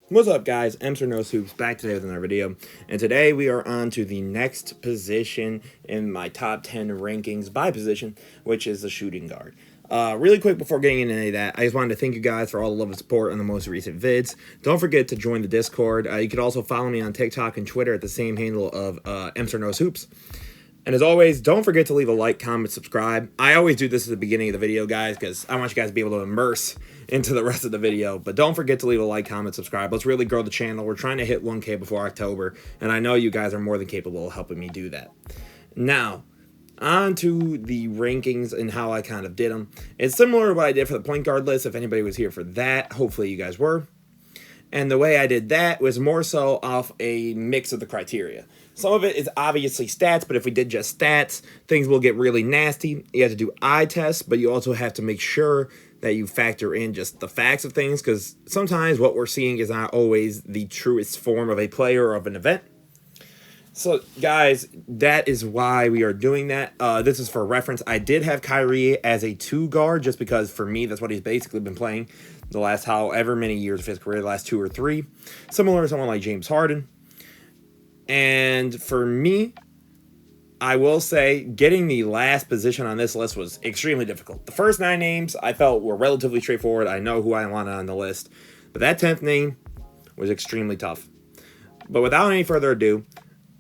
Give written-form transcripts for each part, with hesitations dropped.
What's up, guys? Mr. No Soups back today with another video, and today we are on to the next position in my top 10 rankings by position, which is the shooting guard. Really quick before getting into any of that, I just wanted to thank you guys for all the love and support on the most recent vids. Don't forget to join the Discord. You could also follow me on TikTok and Twitter at the same handle of Mr. No Soups. And as always, don't forget to leave a like, comment, subscribe. I always do this at the beginning of the video, guys, because I want you guys to be able to immerse into the rest of the video. But don't forget to leave a like, comment, subscribe. Let's really grow the channel. We're trying to hit 1K before October, and I know you guys are more than capable of helping me do that. Now, on to the rankings and how I kind of did them. It's similar to what I did for the point guard list. If anybody was here for that, hopefully you guys were. And the way I did that was more so off a mix of the criteria. Some of it is obviously stats, but if we did just stats, things will get really nasty. You have to do eye tests, but you also have to make sure that you factor in just the facts of things, because sometimes what we're seeing is not always the truest form of a player or of an event. So, guys, that is why we are doing that. This is for reference. I did have Kyrie as a 2 guard just because, for me, that's what he's basically been playing the last however many years of his career, the last 2 or 3. Similar to someone like James Harden. And for me, I will say getting the last position on this list was extremely difficult. The first 9 names I felt were relatively straightforward. I know who I wanted on the list. But that 10th name was extremely tough. But without any further ado,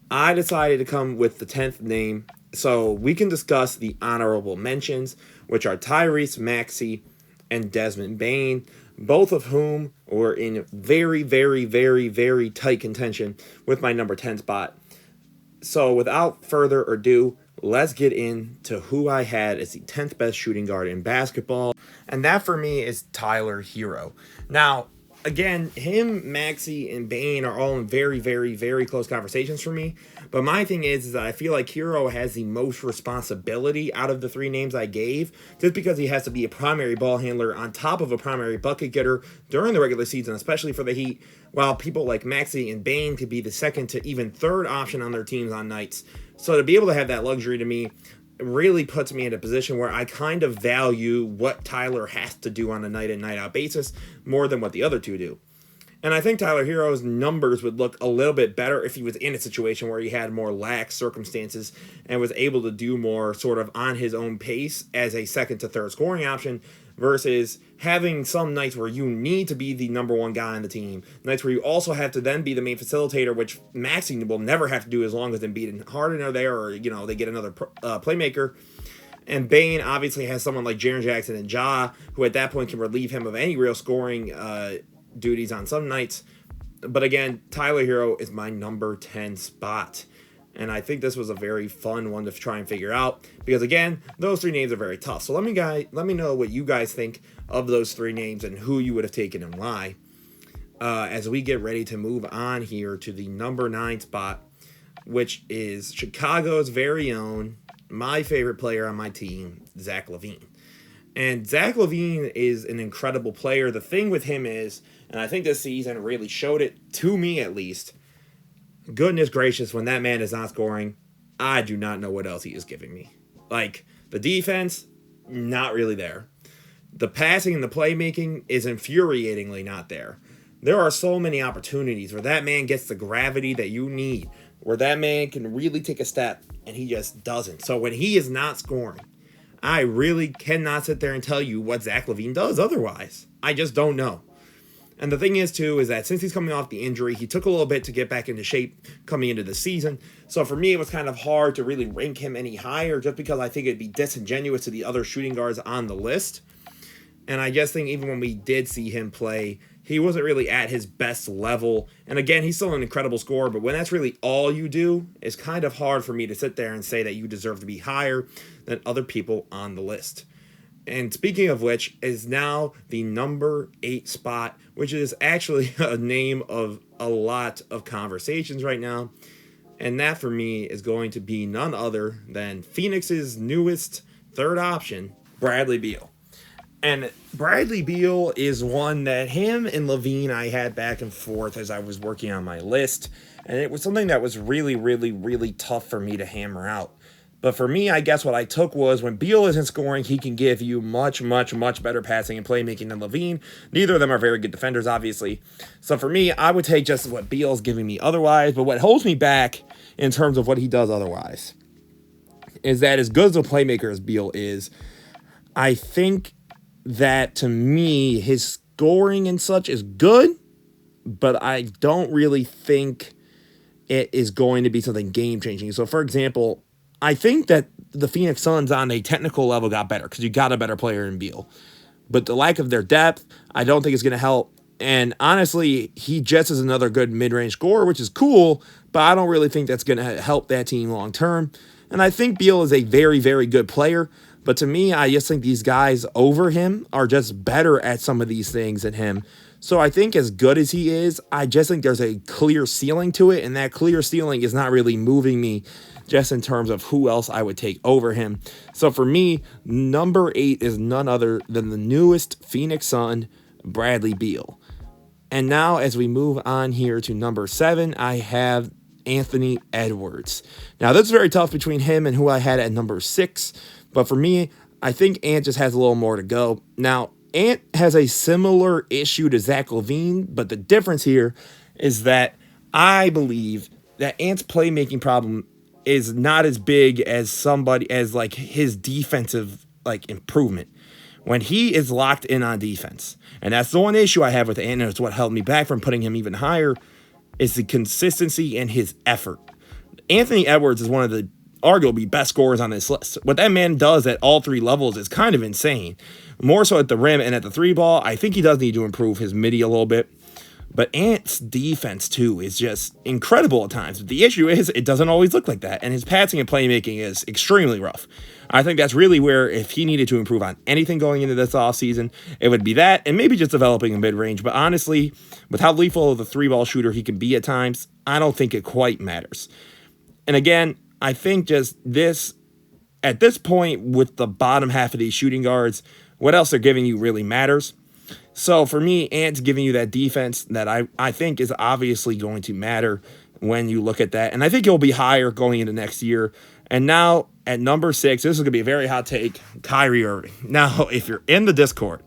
I decided to come with the 10th name so we can discuss the honorable mentions, which are Tyrese Maxey and Desmond Bane, both of whom were in very, very, very, very tight contention with my number 10 spot. So without further ado, let's get into who I had as the 10th best shooting guard in basketball. And that for me is Tyler Herro. Now, again, him, Maxey, and Bane are all in very, very, very close conversations for me. But my thing is that I feel like Herro has the most responsibility out of the 3 names I gave, just because he has to be a primary ball handler on top of a primary bucket getter during the regular season, especially for the Heat, while people like Maxey and Bane could be the second to even third option on their teams on nights. So to be able to have that luxury to me really puts me in a position where I kind of value what Tyler has to do on a night in, night out basis more than what the other 2 do. And I think Tyler Herro's numbers would look a little bit better if he was in a situation where he had more lax circumstances and was able to do more sort of on his own pace as a second to third scoring option versus having some nights where you need to be the number 1 guy on the team, nights where you also have to then be the main facilitator, which Maxey will never have to do as long as Embiid and Harden are there, or they get another playmaker. And Bane obviously has someone like Jaren Jackson and Ja, who at that point can relieve him of any real scoring duties on some nights. But again, Tyler Herro is my number 10 spot. And I think this was a very fun one to try and figure out, because again, those 3 names are very tough. So let me know what you guys think of those 3 names and who you would have taken and why. As we get ready to move on here to the number 9 spot, which is Chicago's very own, my favorite player on my team, Zach Lavine. And Zach Lavine is an incredible player. The thing with him is, and I think this season really showed it, to me at least, goodness gracious, when that man is not scoring, I do not know what else he is giving me. Like, the defense, not really there. The passing and the playmaking is infuriatingly not there. There are so many opportunities where that man gets the gravity that you need, where that man can really take a step, and he just doesn't. So when he is not scoring, I really cannot sit there and tell you what Zach Lavine does otherwise. I just don't know. And the thing is, too, is that since he's coming off the injury, he took a little bit to get back into shape coming into the season. So for me, it was kind of hard to really rank him any higher, just because I think it'd be disingenuous to the other shooting guards on the list. And I just think even when we did see him play, he wasn't really at his best level. And again, he's still an incredible scorer, but when that's really all you do, it's kind of hard for me to sit there and say that you deserve to be higher than other people on the list. And speaking of which, is now the number 8 spot, which is actually a name of a lot of conversations right now. And that for me is going to be none other than Phoenix's newest third option, Bradley Beal. And Bradley Beal is one that him and Lavine I had back and forth as I was working on my list. And it was something that was really, really, really tough for me to hammer out. But for me, I guess what I took was when Beal isn't scoring, he can give you much, much, much better passing and playmaking than Lavine. Neither of them are very good defenders, obviously. So for me, I would take just what Beal's giving me otherwise. But what holds me back in terms of what he does otherwise is that as good as a playmaker as Beal is, I think that to me, his scoring and such is good, but I don't really think it is going to be something game-changing. So, for example, I think that the Phoenix Suns on a technical level got better because you got a better player in Beal. But the lack of their depth, I don't think is going to help. And honestly, he just is another good mid-range scorer, which is cool, but I don't really think that's going to help that team long-term. And I think Beal is a very, very good player. But to me, I just think these guys over him are just better at some of these things than him. So I think as good as he is, I just think there's a clear ceiling to it. And that clear ceiling is not really moving me just in terms of who else I would take over him. So for me, number 8 is none other than the newest Phoenix Sun, Bradley Beal. And now as we move on here to number 7, I have Anthony Edwards. Now this is very tough between him and who I had at number 6. But for me, I think Ant just has a little more to go. Now, Ant has a similar issue to Zach Lavine, but the difference here is that I believe that Ant's playmaking problem is not as big as somebody as like his defensive like improvement when he is locked in on defense. And that's the one issue I have with Ant, and it's what held me back from putting him even higher, is the consistency and his effort. Anthony Edwards is one of the arguably best scorers on this list. What that man does at all 3 levels is kind of insane. More so at the rim and at the 3 ball. I think he does need to improve his midi a little bit. But Ant's defense, too, is just incredible at times. The issue is it doesn't always look like that. And his passing and playmaking is extremely rough. I think that's really where, if he needed to improve on anything going into this offseason, it would be that and maybe just developing a mid-range. But honestly, with how lethal of a 3-ball shooter he can be at times, I don't think it quite matters. And again, I think just this, at this point, with the bottom half of these shooting guards, what else they're giving you really matters. So for me, Ant's giving you that defense that I think is obviously going to matter when you look at that. And I think he'll be higher going into next year. And now at number 6, this is going to be a very hot take, Kyrie Irving. Now, if you're in the Discord,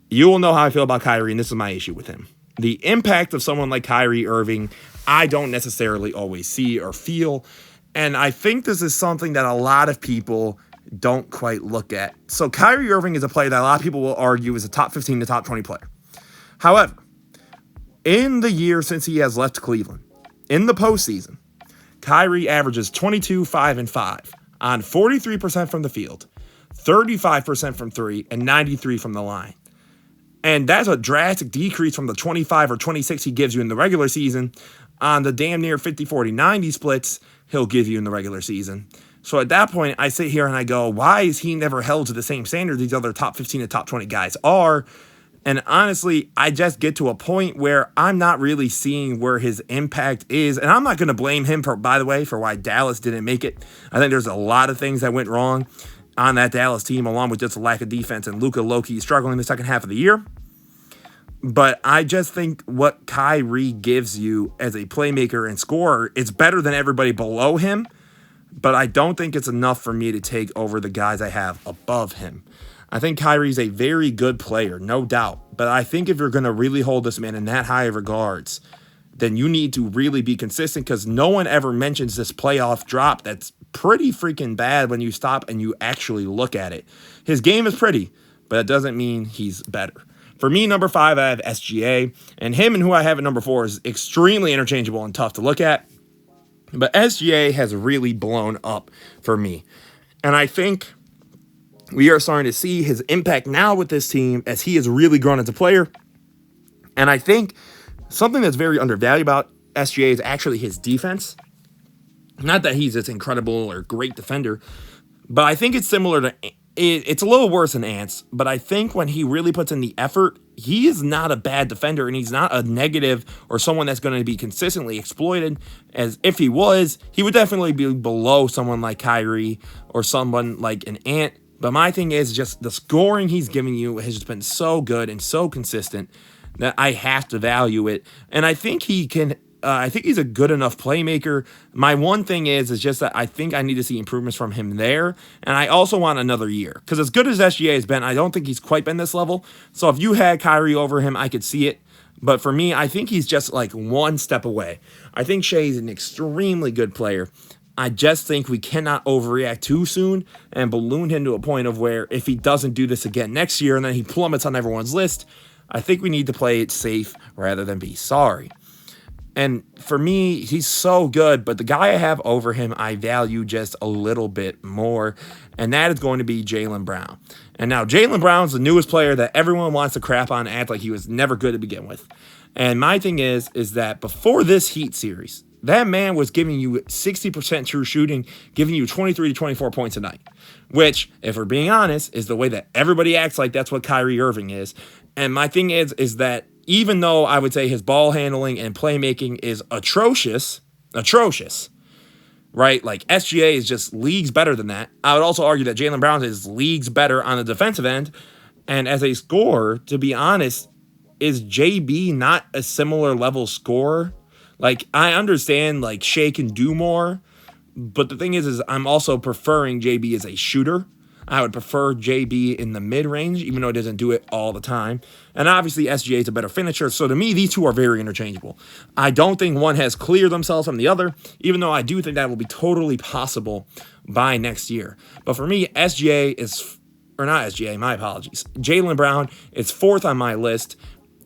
you will know how I feel about Kyrie, and this is my issue with him. The impact of someone like Kyrie Irving, I don't necessarily always see or feel. And I think this is something that a lot of people don't quite look at. So Kyrie Irving is a player that a lot of people will argue is a top 15 to top 20 player. However, in the year since he has left Cleveland, in the postseason, Kyrie averages 22, 5, and 5 on 43% from the field, 35% from 3, and 93% from the line. And that's a drastic decrease from the 25 or 26 he gives you in the regular season on the damn near 50, 40, 90 splits he'll give you in the regular season. So at that point, I sit here and I go, why is he never held to the same standard these other top 15 to top 20 guys are? And honestly, I just get to a point where I'm not really seeing where his impact is. And I'm not going to blame him, for, by the way, for why Dallas didn't make it. I think there's a lot of things that went wrong on that Dallas team, along with just a lack of defense and Luka low-key struggling the second half of the year. But I just think what Kyrie gives you as a playmaker and scorer, it's better than everybody below him. But I don't think it's enough for me to take over the guys I have above him. I think Kyrie's a very good player, no doubt. But I think if you're going to really hold this man in that high of regards, then you need to really be consistent, because no one ever mentions this playoff drop that's pretty freaking bad when you stop and you actually look at it. His game is pretty, but it doesn't mean he's better. For me, number 5, I have SGA. And him and who I have at number 4 is extremely interchangeable and tough to look at. But SGA has really blown up for me. And I think we are starting to see his impact now with this team as he has really grown as a player. And I think something that's very undervalued about SGA is actually his defense. Not that he's this incredible or great defender, but I think it's similar to, it's a little worse than Ant's, but I think when he really puts in the effort, he is not a bad defender, and he's not a negative or someone that's going to be consistently exploited. As if he was, he would definitely be below someone like Kyrie or someone like an Ant. But my thing is just the scoring he's giving you has just been so good and so consistent that I have to value it. And I think he can I think he's a good enough playmaker. My one thing is just that I think I need to see improvements from him there. And I also want another year. Because as good as SGA has been, I don't think he's quite been this level. So if you had Kyrie over him, I could see it. But for me, I think he's just like one step away. I think Shai's an extremely good player. I just think we cannot overreact too soon and balloon him to a point of where if he doesn't do this again next year and then he plummets on everyone's list, I think we need to play it safe rather than be sorry. And for me, he's so good, but the guy I have over him, I value just a little bit more, and that is going to be Jaylen Brown. And now Jaylen Brown's the newest player that everyone wants to crap on and act like he was never good to begin with. And my thing is that before this Heat series, that man was giving you 60% true shooting, giving you 23 to 24 points a night, which, if we're being honest, is the way that everybody acts like that's what Kyrie Irving is. And my thing is that even though I would say his ball handling and playmaking is atrocious, right? Like SGA is just leagues better than that. I would also argue that Jaylen Brown is leagues better on the defensive end. And as a scorer, to be honest, is JB not a similar level scorer? Like, I understand, like, Shai can do more, but the thing is I'm also preferring JB as a shooter. I would prefer JB in the mid-range, even though it doesn't do it all the time. And obviously, SGA is a better finisher. So to me, these two are very interchangeable. I don't think one has cleared themselves from the other, even though I do think that will be totally possible by next year. But for me, my apologies. Jaylen Brown is fourth on my list.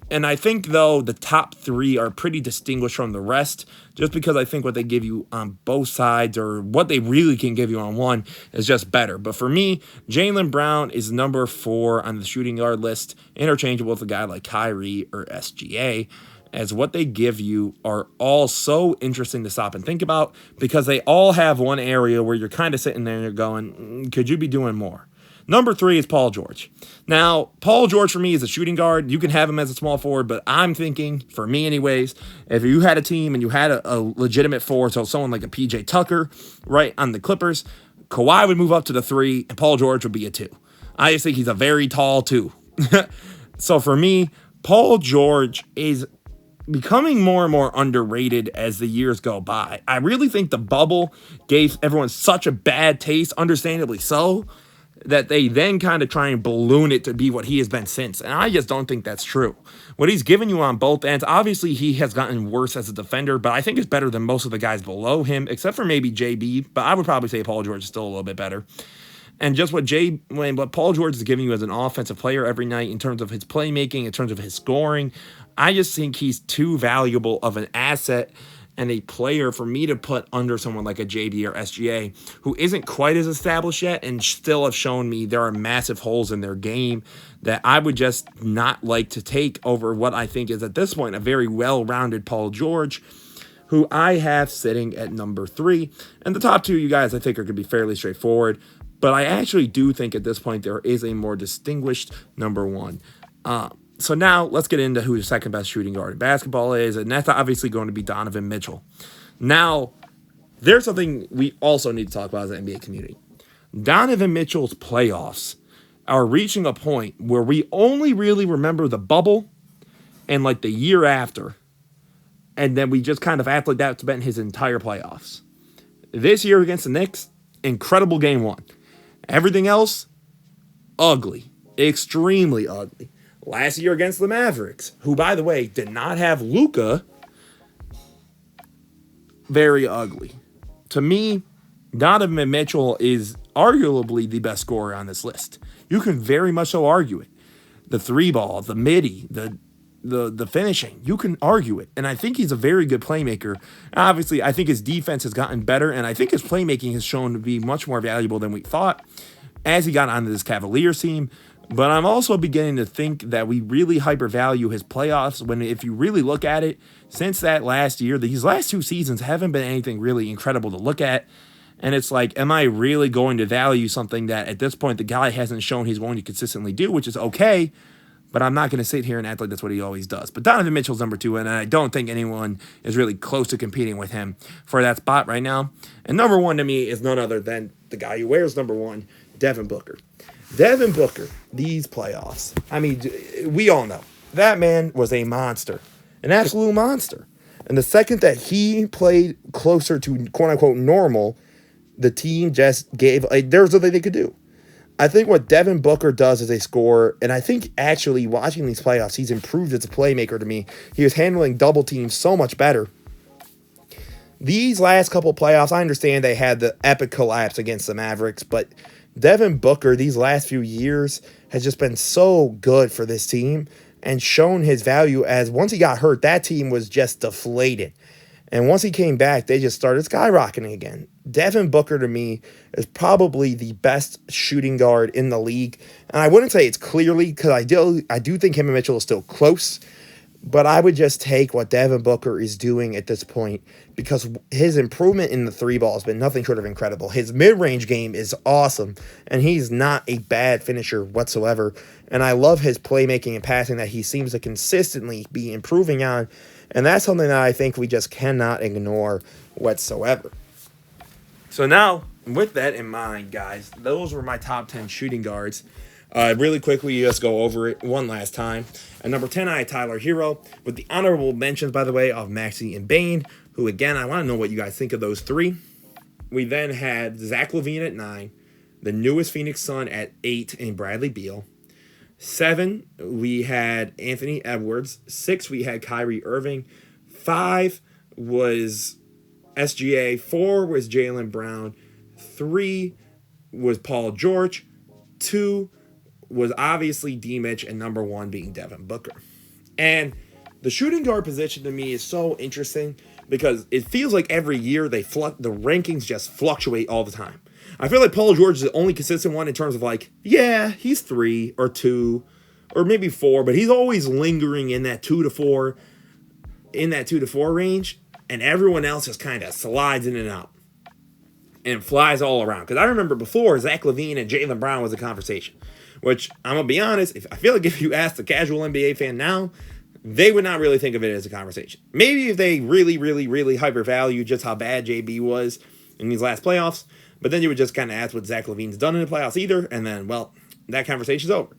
And I think, though, the top three are pretty distinguished from the rest, just because I think what they give you on both sides or what they really can give you on one is just better. But for me, Jaylen Brown is number 4 on the shooting guard list, interchangeable with a guy like Kyrie or SGA, as what they give you are all so interesting to stop and think about because they all have one area where you're kind of sitting there and you're going, could you be doing more? Number 3 is Paul George. Now, Paul George for me is a shooting guard. You can have him as a small forward, but I'm thinking, for me anyways, if you had a team and you had a legitimate 4, so someone like a PJ Tucker, right, on the Clippers, Kawhi would move up to the 3, and Paul George would be a 2. I just think he's a very tall 2. So for me, Paul George is becoming more and more underrated as the years go by. I really think the bubble gave everyone such a bad taste, understandably so, that they then kind of try and balloon it to be what he has been since. And I just don't think that's true. What he's given you on both ends, obviously he has gotten worse as a defender, but I think it's better than most of the guys below him, except for maybe JB, but I would probably say Paul George is still a little bit better. And just what Paul George is giving you as an offensive player every night in terms of his playmaking, in terms of his scoring, I just think he's too valuable of an asset and a player for me to put under someone like a JB or SGA who isn't quite as established yet and still have shown me there are massive holes in their game that I would just not like to take over what I think is at this point a very well-rounded Paul George, who I have sitting at number 3. And the top 2, you guys, I think are going to be fairly straightforward. But I actually do think at this point there is a more distinguished number 1. So now let's get into who the second best shooting guard in basketball is, and that's obviously going to be Donovan Mitchell. Now, there's something we also need to talk about as an NBA community. Donovan Mitchell's playoffs are reaching a point where we only really remember the bubble and like the year after, and then we just kind of act like that's been his entire playoffs. This year against the Knicks, incredible game 1. Everything else, ugly, extremely ugly. Last year against the Mavericks, who, by the way, did not have Luka, very ugly. To me, Donovan Mitchell is arguably the best scorer on this list. You can very much so argue it. The 3-ball, the midi, the finishing, you can argue it. And I think he's a very good playmaker. Obviously, I think his defense has gotten better, and I think his playmaking has shown to be much more valuable than we thought as he got onto this Cavaliers team. But I'm also beginning to think that we really hypervalue his playoffs when, if you really look at it, since that last year, these last 2 seasons haven't been anything really incredible to look at. And it's like, am I really going to value something that at this point the guy hasn't shown he's going to consistently do, which is okay, but I'm not going to sit here and act like that's what he always does. But Donovan Mitchell's number 2, and I don't think anyone is really close to competing with him for that spot right now. And number 1 to me is none other than the guy who wears number 1, Devin Booker. Devin Booker, these playoffs, I mean, we all know that man was a monster, an absolute monster. And the second that he played closer to quote-unquote normal, the team just gave, there's nothing they could do. I think what Devin Booker does as a scorer, and I think actually watching these playoffs, he's improved as a playmaker to me. He was handling double teams so much better. These last couple playoffs, I understand they had the epic collapse against the Mavericks, but Devin Booker these last few years has just been so good for this team and shown his value, as once he got hurt, that team was just deflated. And once he came back, they just started skyrocketing again. Devin Booker, to me, is probably the best shooting guard in the league. And I wouldn't say it's clearly, because I do think him and Mitchell is still close. But I would just take what Devin Booker is doing at this point, because his improvement in the three ball has been nothing short of incredible. His mid-range game is awesome, and he's not a bad finisher whatsoever. And I love his playmaking and passing that he seems to consistently be improving on. And that's something that I think we just cannot ignore whatsoever. So now, with that in mind, guys, those were my top 10 shooting guards. Really quickly, let's go over it one last time. At number 10, I had Tyler Herro, with the honorable mentions, by the way, of Maxey and Bane, who, again, I want to know what you guys think of those three. We then had Zach Lavine at 9, the newest Phoenix Sun at 8 in Bradley Beal. 7, we had Anthony Edwards. 6, we had Kyrie Irving. 5 was SGA. 4 was Jaylen Brown. 3 was Paul George. 2 was obviously Dmitch, and number 1 being Devin Booker. And the shooting guard position to me is so interesting because it feels like every year the rankings just fluctuate all the time. I feel like Paul George is the only consistent one in terms of yeah, he's 3 or 2 or maybe 4, but he's always lingering in that 2 to 4 range, and everyone else just kind of slides in and out and flies all around. Because I remember before, Zach Lavine and Jaylen Brown was a conversation, which I'm going to be honest, I feel like if you ask a casual NBA fan now, they would not really think of it as a conversation. Maybe if they really, really, really hypervalue just how bad JB was in these last playoffs, but then you would just kind of ask what Zach Lavine's done in the playoffs either, and then, well, that conversation's over.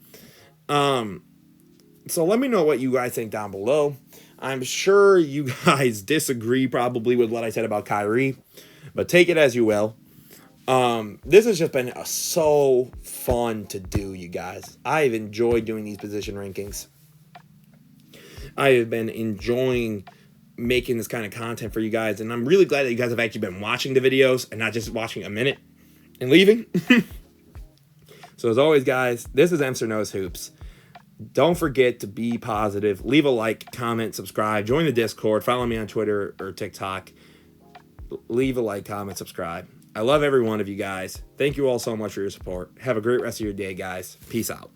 So let me know what you guys think down below. I'm sure you guys disagree probably with what I said about Kyrie, but take it as you will. This has just been so fun to do, you guys. I've enjoyed doing these position rankings. I have been enjoying making this kind of content for you guys, and I'm really glad that you guys have actually been watching the videos and not just watching a minute and leaving. So as always, guys, this is Mr. Knows Hoops. Don't forget to be positive. Leave a like, comment, subscribe, join the Discord, follow me on Twitter or TikTok. Leave a like, comment, subscribe. I love every one of you guys. Thank you all so much for your support. Have a great rest of your day, guys. Peace out.